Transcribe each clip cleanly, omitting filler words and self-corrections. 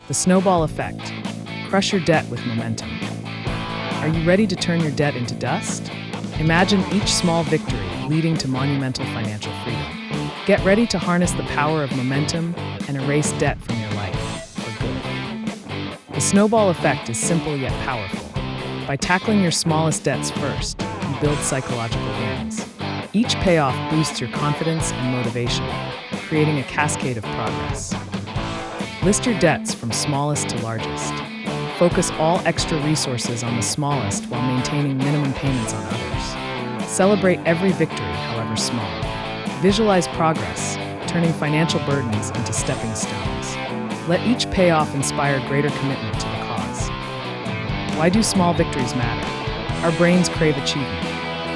The snowball effect. Crush your debt with momentum. Are you ready to turn your debt into dust? Imagine each small victory leading to monumental financial freedom. Get ready to harness the power of momentum and erase debt from your life for good. The snowball effect is simple yet powerful. By tackling your smallest debts first, you build psychological wins. Each payoff boosts your confidence and motivation, creating a cascade of progress. List your debts from smallest to largest. Focus all extra resources on the smallest while maintaining minimum payments on others. Celebrate every victory, however small. Visualize progress, turning financial burdens into stepping stones. Let each payoff inspire greater commitment to the cause. Why do small victories matter? Our brains crave achievement.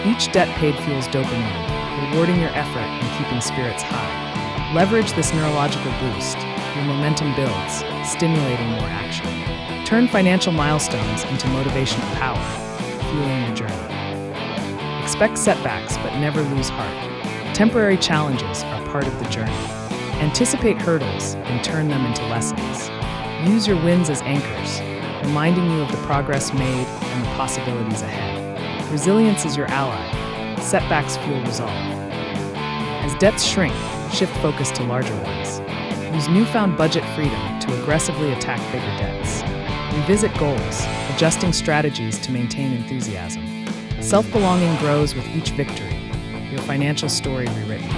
Each debt paid fuels dopamine, rewarding your effort and keeping spirits high. Leverage this neurological boost. Your momentum builds, stimulating more action. Turn financial milestones into motivational power, fueling your journey. Expect setbacks, but never lose heart. Temporary challenges are part of the journey. Anticipate hurdles and turn them into lessons. Use your wins as anchors, reminding you of the progress made and the possibilities ahead. Resilience is your ally. Setbacks fuel resolve. As debts shrink, shift focus to larger ones. Use newfound budget freedom to aggressively attack bigger debts. Revisit goals, adjusting strategies to maintain enthusiasm. Self-belonging grows with each victory, your financial story rewritten.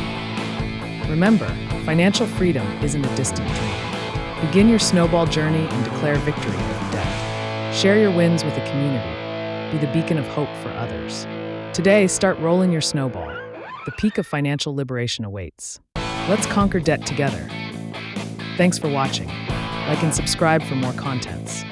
Remember, financial freedom isn't a distant dream. Begin your snowball journey and declare victory over debt. Share your wins with the community. Be the beacon of hope for others. Today, start rolling your snowball. The peak of financial liberation awaits. Let's conquer debt together. Thanks for watching. Like and subscribe for more contents.